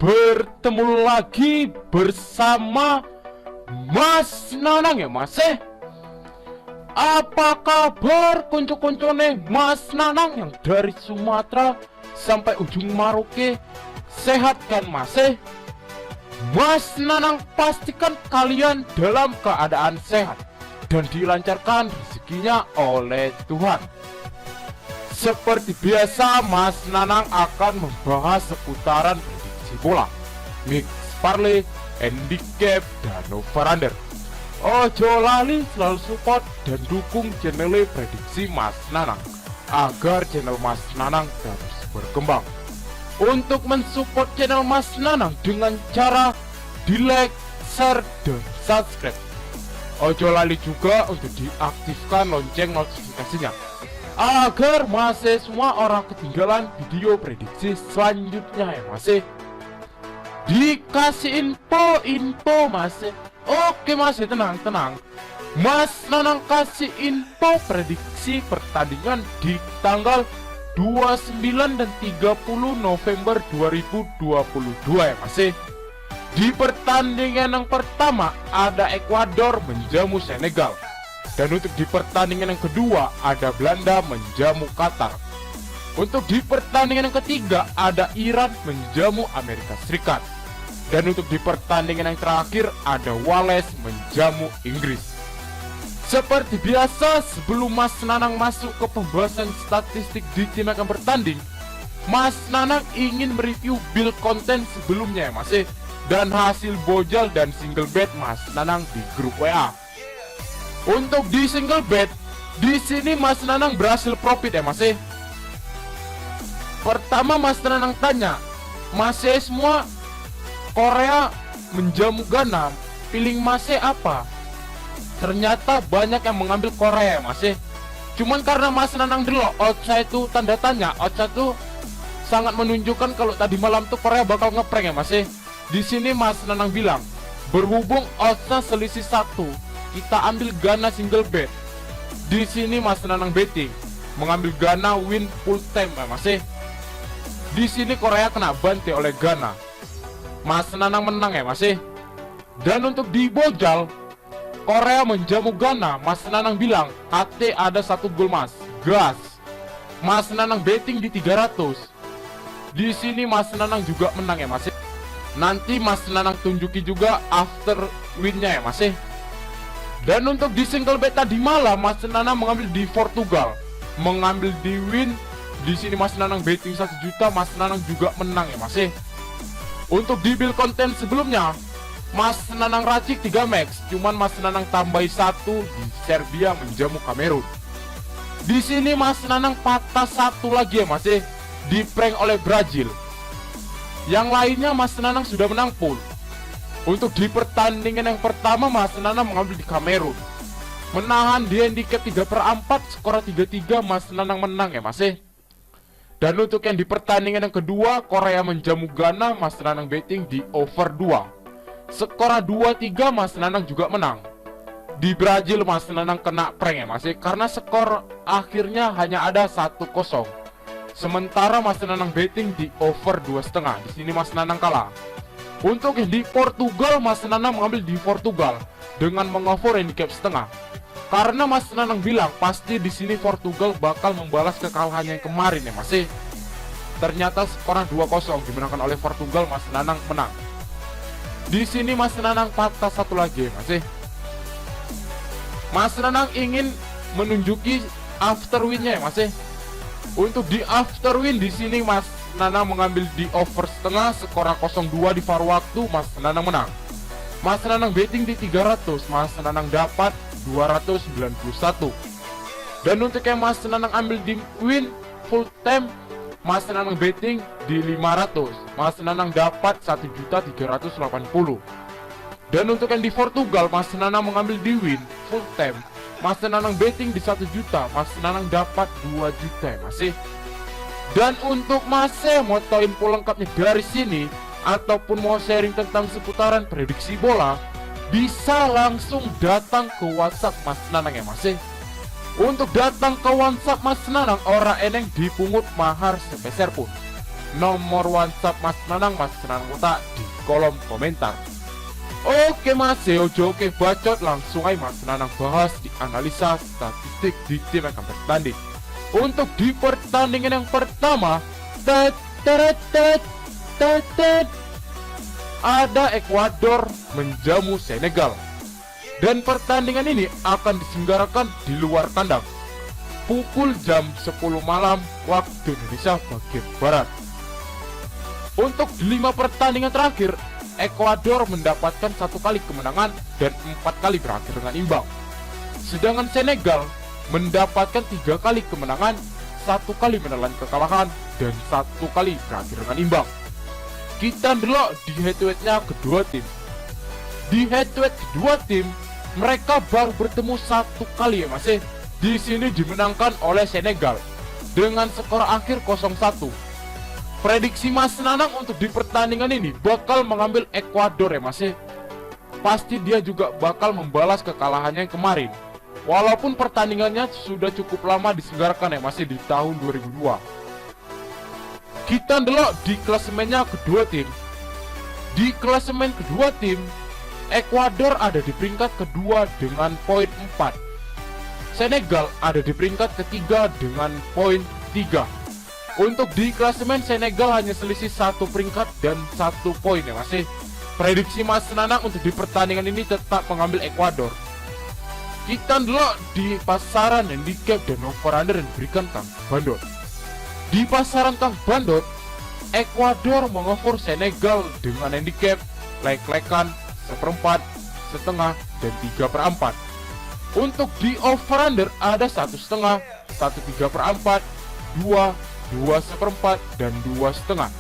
bertemu lagi bersama Mas Nanang ya Mas. Apa kabar konco-koncone Mas Nanang yang dari Sumatera sampai ujung Maroke? Sehat kan Mas? Mas Nanang pastikan kalian dalam keadaan sehat dan dilancarkan rezekinya oleh Tuhan. Seperti biasa, Mas Nanang akan membahas seputaran prediksi bola, mix parlay, handicap, dan over-under. Ojo lali selalu support dan dukung channel prediksi Mas Nanang agar channel Mas Nanang terus berkembang. Untuk mensupport channel Mas Nanang dengan cara di like, share, dan subscribe. Ojo lali juga untuk diaktifkan lonceng notifikasinya agar masih semua orang ketinggalan video prediksi selanjutnya ya masih. Dikasih info masih. Oke masih, tenang. Mas Nanang kasih info prediksi pertandingan di tanggal 29 dan 30 November 2022 ya masih. Di pertandingan yang pertama ada Ekuador menjamu Senegal. Dan untuk di pertandingan yang kedua ada Belanda menjamu Qatar. Untuk di pertandingan yang ketiga ada Iran menjamu Amerika Serikat. Dan untuk di pertandingan yang terakhir ada Wales menjamu Inggris. Seperti biasa, sebelum Mas Nanang masuk ke pembahasan statistik di tim yang akan bertanding, Mas Nanang ingin mereview build konten sebelumnya ya Mas, dan hasil bojal dan single bet Mas Nanang di grup WA. Untuk di single bet, di sini Mas Nanang berhasil profit ya Mas. Pertama Mas Nanang tanya, Mas semua Korea menjamu Ghana, feeling Mas apa? Ternyata banyak yang mengambil Korea ya Mas. Cuman karena Mas Nanang dulu odds itu tanda tanya, odds itu sangat menunjukkan kalau tadi malam tuh Korea bakal ngeprank ya Mas. Di sini Mas Nanang bilang, berhubung oddsnya selisih 1, kita ambil Ghana single bet. Di sini Mas Nanang betting mengambil Ghana win full time ya Mas. Di sini Korea kena bantai oleh Ghana. Mas Nanang menang ya Mas. Dan untuk di bojal Korea menjamu Ghana, Mas Nanang bilang AT ada 1 gol Mas. Gas. Mas Nanang betting di 300. Di sini Mas Nanang juga menang ya Mas. Nanti Mas Nanang tunjuki juga after winnya ya Mas. Dan untuk di single bet tadi malam Mas Nanang mengambil di Portugal, mengambil di win. Di sini Mas Nanang betting 1 juta, Mas Nanang juga menang ya Mas. Untuk di build konten sebelumnya Mas Nanang racik 3 max, cuman Mas Nanang tambahi 1 di Serbia menjamu Kamerun. Di sini Mas Nanang patah 1 lagi ya Mas, di prank oleh Brazil. Yang lainnya Mas Nanang sudah menang full. Untuk di pertandingan yang pertama Mas Nanang mengambil di Kamerun, menahan di handicap 3/4, skor 3-3, Mas Nanang menang ya Mas. Dan untuk yang di pertandingan yang kedua Korea menjamu Ghana, Mas Nanang betting di over 2, skor 2-3, Mas Nanang juga menang. Di Brazil Mas Nanang kena prank ya Mas, karena skor akhirnya hanya ada 1-0. Sementara Mas Nanang betting di over 2,5. Di sini Mas Nanang kalah. Untuk di Portugal Mas Nanang mengambil di Portugal dengan mengover handicap setengah. Karena Mas Nanang bilang pasti di sini Portugal bakal membalas kekalahannya yang kemarin ya Mas. Ternyata skor 2-0 dimenangkan oleh Portugal, Mas Nanang menang. Di sini Mas Nanang patah 1 lagi ya Mas. Mas Nanang ingin menunjuki after winnya ya Mas. Untuk di after win di sini Mas Nanang mengambil di over setengah, skor 0-2 di VAR waktu, Mas Nanang menang. Mas Nanang betting di 300, Mas Nanang dapat 291. Dan untuk yang Mas Nanang ambil di win full time, Mas Nanang betting di 500, Mas Nanang dapat 1.380. Dan untuk yang di Portugal Mas Nanang mengambil di win full time, Mas Nanang betting di 1 juta, Mas Nanang dapat 2 juta ya Mas. Dan untuk Mas mau tahu info lengkapnya dari sini ataupun mau sharing tentang seputaran prediksi bola, bisa langsung datang ke WhatsApp Mas Nanang ya Mas. Untuk datang ke WhatsApp Mas Nanang, orang eneng dipungut mahar sepeser pun. nomor WhatsApp Mas Nanang Kota di kolom komentar. Oke Mas, ojo oke bacot, langsung aja Mas Nanang bahas di analisa statistik di tim yang akan bertanding. Untuk di pertandingan yang pertama, ada Ekuador menjamu Senegal. Dan pertandingan ini akan diselenggarakan di luar kandang pukul jam 10 malam waktu Indonesia bagian Barat. Untuk di 5 pertandingan terakhir, Ekuador mendapatkan 1 kali kemenangan dan 4 kali berakhir dengan imbang. Sedangkan Senegal mendapatkan 3 kali kemenangan, 1 kali menelan kekalahan, dan 1 kali berakhir dengan imbang. Kita delok di head-to-headnya kedua tim. Di head-to-head kedua tim, mereka baru bertemu 1 kali ya Mas. Di sini dimenangkan oleh Senegal dengan skor akhir 0-1. Prediksi Mas Nanang untuk di pertandingan ini bakal mengambil Ekuador ya Mas. Pasti dia juga bakal membalas kekalahannya yang kemarin. Walaupun pertandingannya sudah cukup lama diselenggarakan ya Mas di tahun 2002. Kita delok di klasemennya kedua tim. Di klasemen kedua tim, Ekuador ada di peringkat kedua dengan poin 4. Senegal ada di peringkat ketiga dengan poin 3. Untuk di klasemen Senegal hanya selisih 1 peringkat dan 1 poin ya Mas. Prediksi Mas Nanang untuk di pertandingan ini tetap mengambil Ekuador. Kita dulu di pasaran handicap dan over-under yang diberikan Kang Bandot. Di pasaran Kang Bandot, Ekuador mengover Senegal dengan handicap lek-lekan 1/4, setengah, dan 3/4. Untuk di over-under ada 1/2, 1/3/4, 2, 2/4, dan 2/2.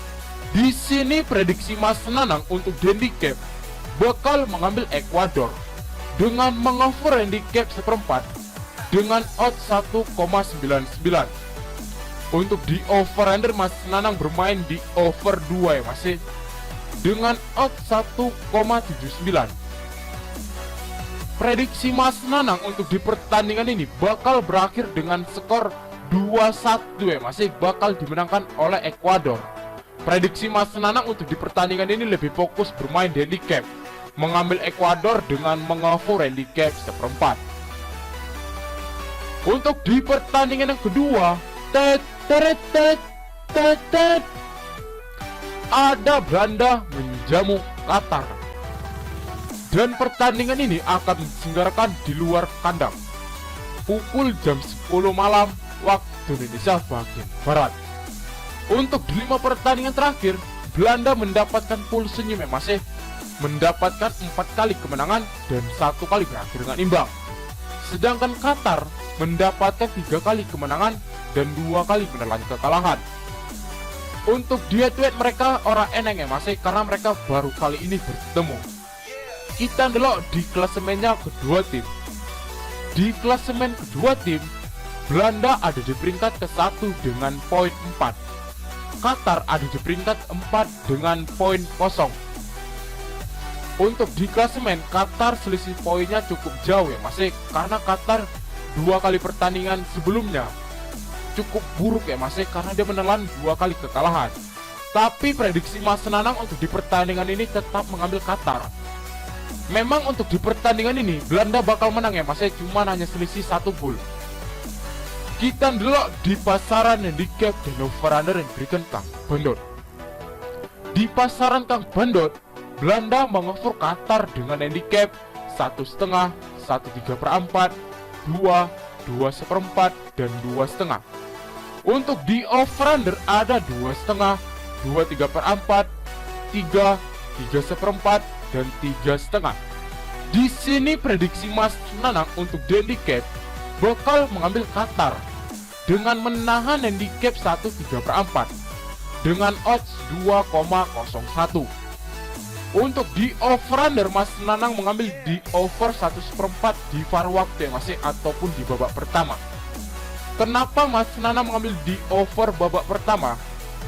Di sini prediksi Mas Nanang untuk handicap bakal mengambil Ekuador dengan mengover handicap 1/4 dengan odds 1,99. Untuk di over-under Mas Nanang bermain di over 2 ya Mas, dengan odds 1,79. Prediksi Mas Nanang untuk di pertandingan ini bakal berakhir dengan skor 2-1 ya Mas, bakal dimenangkan oleh Ekuador. Prediksi Mas Nanang untuk di pertandingan ini lebih fokus bermain di handicap, mengambil Ekuador dengan mengover handicap 1/4. Untuk di pertandingan yang kedua, ada Belanda menjamu Qatar. Dan pertandingan ini akan diselenggarakan di luar kandang pukul jam 10 malam waktu Indonesia bagian Barat. Untuk di 5 pertandingan terakhir, Belanda mendapatkan full senyum ya Mas, mendapatkan 4 kali kemenangan dan 1 kali berakhir dengan imbang. Sedangkan Qatar mendapatkan 3 kali kemenangan dan 2 kali menelan kekalahan. Untuk di head-to-head mereka orang eneng ya Mas, karena mereka baru kali ini bertemu. Kita delok di klasemennya kedua tim. Di klasemen kedua tim, Belanda ada di peringkat ke-1 dengan poin 4. Qatar ada di peringkat 4 dengan poin 0. Untuk di klasemen, Qatar selisih poinnya cukup jauh ya Mas, karena Qatar 2 kali pertandingan sebelumnya cukup buruk ya Mas, karena dia menelan 2 kali kekalahan. Tapi prediksi Mas Nanang untuk di pertandingan ini tetap mengambil Qatar. Memang untuk di pertandingan ini Belanda bakal menang ya Mas, cuman hanya selisih 1 gol. Kita delok di pasaran handicap dan over-under yang diberikan Kang Bandot. Di pasaran Kang Bandot, Belanda mengover Qatar dengan handicap 1/2, 1/3/4, 2, 2/4, dan 2/2. Untuk di over-under ada 2/2, 2/3/4, 3, 3/4, dan 3/2. Di sini prediksi Mas Nanang untuk handicap bakal mengambil Qatar dengan menahan handicap 1/3/4 dengan odds 2,01. Untuk di over-under Mas Nanang mengambil di over 1/4 di VAR waktu ya Mas, ataupun di babak pertama. Kenapa Mas Nanang mengambil di over babak pertama?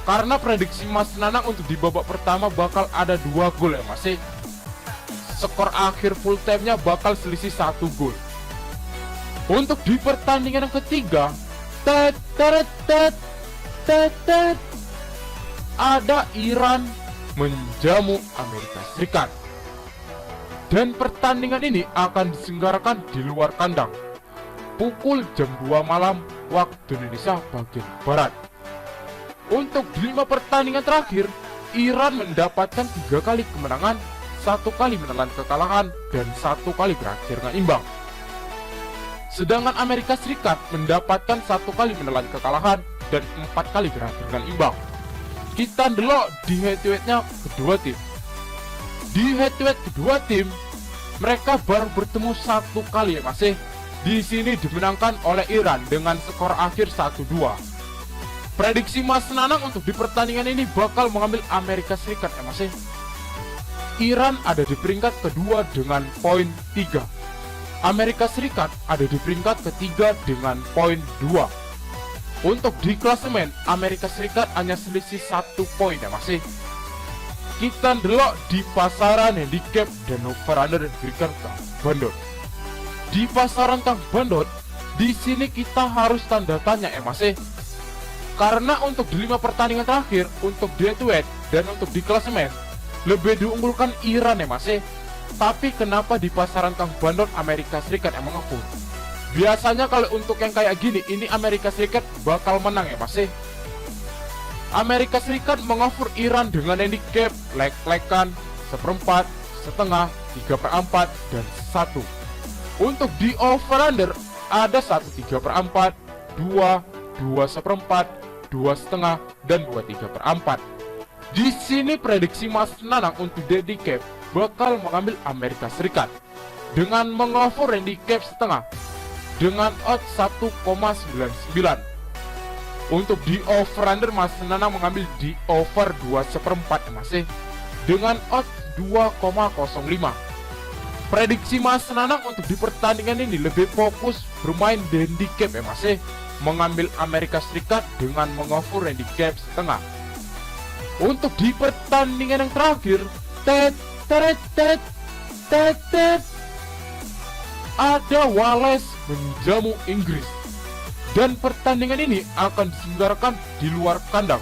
Karena prediksi Mas Nanang untuk di babak pertama bakal ada 2 gol ya Mas. Skor akhir full time-nya bakal selisih 1 gol. Untuk di pertandingan yang ketiga, ada Iran menjamu Amerika Serikat. Dan pertandingan ini akan diselenggarakan di luar kandang pukul jam 2 malam waktu Indonesia bagian Barat. Untuk di 5 pertandingan terakhir, Iran mendapatkan 3 kali kemenangan, 1 kali menelan kekalahan, dan 1 kali berakhir dengan imbang. Sedangkan Amerika Serikat mendapatkan 1 kali menelan kekalahan dan 4 kali berakhir dengan imbang. Kita delok di head-to-headnya kedua tim. Di head-to-head kedua tim, mereka baru bertemu 1 kali ya masih. Di sini dimenangkan oleh Iran dengan skor akhir 1-2. Prediksi Mas Nanang untuk di pertandingan ini bakal mengambil Amerika Serikat ya masih. Iran ada di peringkat kedua dengan poin 3. Amerika Serikat ada di peringkat ketiga dengan poin 2. Untuk di klasemen, Amerika Serikat hanya selisih 1 poin ya masih. Kita delok di pasaran handicap dan over-under diberikan Kang Bandot. Di pasaran Kang Bandot, di sini kita harus tanda tanya ya masih. Karena untuk di 5 pertandingan terakhir, untuk di head-to-head dan untuk di klasemen, lebih diunggulkan Iran ya masih. Tapi kenapa di pasaran Kang Bandot Amerika Serikat yang mengaku? Biasanya kalau untuk yang kayak gini, ini Amerika Serikat bakal menang ya masih. Amerika Serikat mengoffer Iran dengan handicap leg-legan, seperempat, setengah, 3/4, dan 1. Untuk di over-under ada 1/3/4, 2, 2/4, 2,5, dan 2/3/4. Di sini prediksi Mas Nanang untuk handicap bakal mengambil Amerika Serikat dengan mengoffer handicap setengah dengan odds 1,99. Untuk di over-under Mas Nanang mengambil di over 2/4 masih dengan odds 2,05. Prediksi Mas Nanang untuk di pertandingan ini lebih fokus bermain di handicap ya masih, mengambil Amerika Serikat dengan mengoffer handicap setengah. Untuk di pertandingan yang terakhir, ada Wales menjamu Inggris. Dan pertandingan ini akan diselenggarakan di luar kandang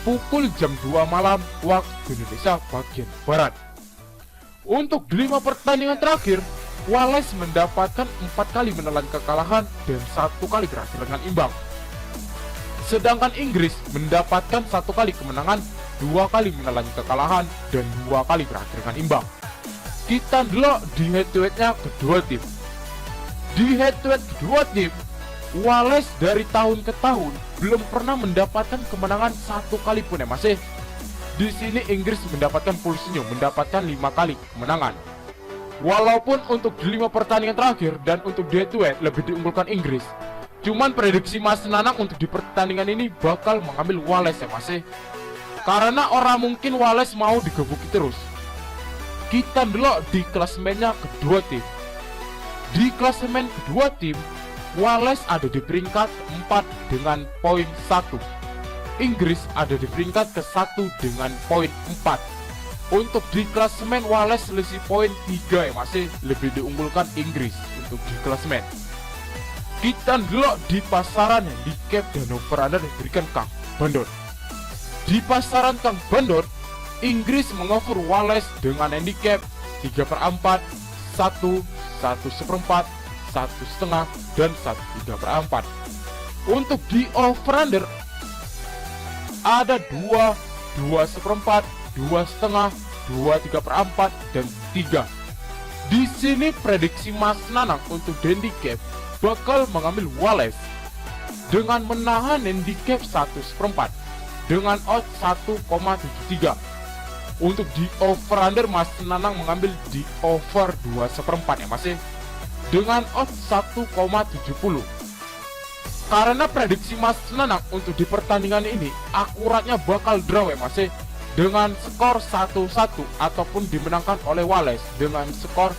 pukul jam 2 malam waktu Indonesia bagian Barat. Untuk 5 pertandingan terakhir, Wales mendapatkan 4 kali menelan kekalahan dan 1 kali berakhir dengan imbang. Sedangkan Inggris mendapatkan 1 kali kemenangan, 2 kali menelan kekalahan, dan 2 kali berakhir dengan imbang. Kita delok di head-to-headnya kedua tim. Di head-to-head kedua tim, Wales dari tahun ke tahun belum pernah mendapatkan kemenangan 1 kali pun ya masih. Di sini Inggris mendapatkan full senyum, mendapatkan 5 kali kemenangan. Walaupun untuk di 5 pertandingan terakhir dan untuk head to head lebih diunggulkan Inggris, cuman prediksi Mas Nanang untuk di pertandingan ini bakal mengambil Wales ya masih. Karena orang mungkin Wales mau digebuki terus. Kita delok di klasemennya kedua tim. Di klasemen kedua tim, Wales ada di peringkat 4 dengan poin 1. Inggris ada di peringkat ke-1 dengan poin 4. Untuk di klasemen Wales selisih poin 3 ya masih lebih diunggulkan Inggris untuk di klasemen. Kita delok di pasaran handicap dan over-under diberikan Kang Bandot. Di pasaran Kang Bandot, Inggris mengoffer Wales dengan handicap 3/4, 1, 1/4, 1,5, dan 1/3/4. Untuk di over-under ada 2, 2/4, 2,5, 2/3/4, dan 3. Di sini prediksi Mas Nanang untuk handicap bakal mengambil Wales dengan menahan handicap 1/4 dengan odds 1,73. Untuk di over-under Mas Nanang mengambil di over 2/4 ya masih dengan odds 1,70. Karena prediksi Mas Nanang untuk di pertandingan ini akuratnya bakal draw ya masih dengan skor 1-1 ataupun dimenangkan oleh Wales dengan skor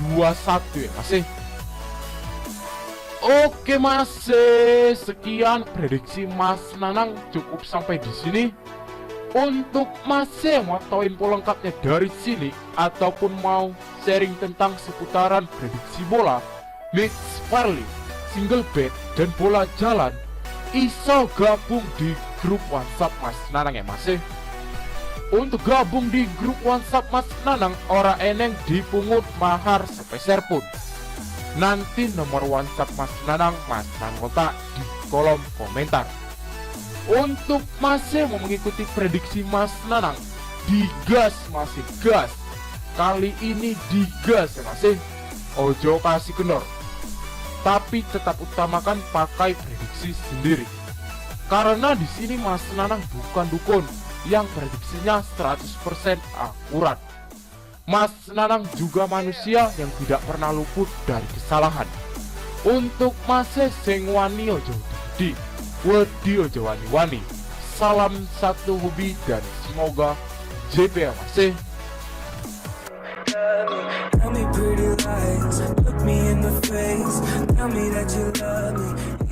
2-1 ya masih. Oke masih, sekian prediksi Mas Nanang cukup sampai di sini. Untuk masih mau tahu info lengkapnya dari sini ataupun mau sharing tentang seputaran prediksi bola, mix parlay, single bet, dan bola jalan, iso gabung di grup WhatsApp Mas Nanang ya Mas. Untuk gabung di grup WhatsApp Mas Nanang, ora eneng dipungut mahar sepeser pun. Nanti nomor WhatsApp Mas Nanang kontak di kolom komentar. Untuk masih mau mengikuti prediksi Mas Nanang, digas masih gas. Kali ini digas ya masih. Ojo kasih kendor. Tapi tetap utamakan pakai prediksi sendiri. Karena di sini Mas Nanang bukan dukun yang prediksinya 100% akurat. Mas Nanang juga manusia yang tidak pernah luput dari kesalahan. Untuk masih sing wani ojo di wedi ojo wani-wani. Salam satu hobi dan semoga JP ya masih. Tell me pretty lies, look me in the face, tell me that you love me.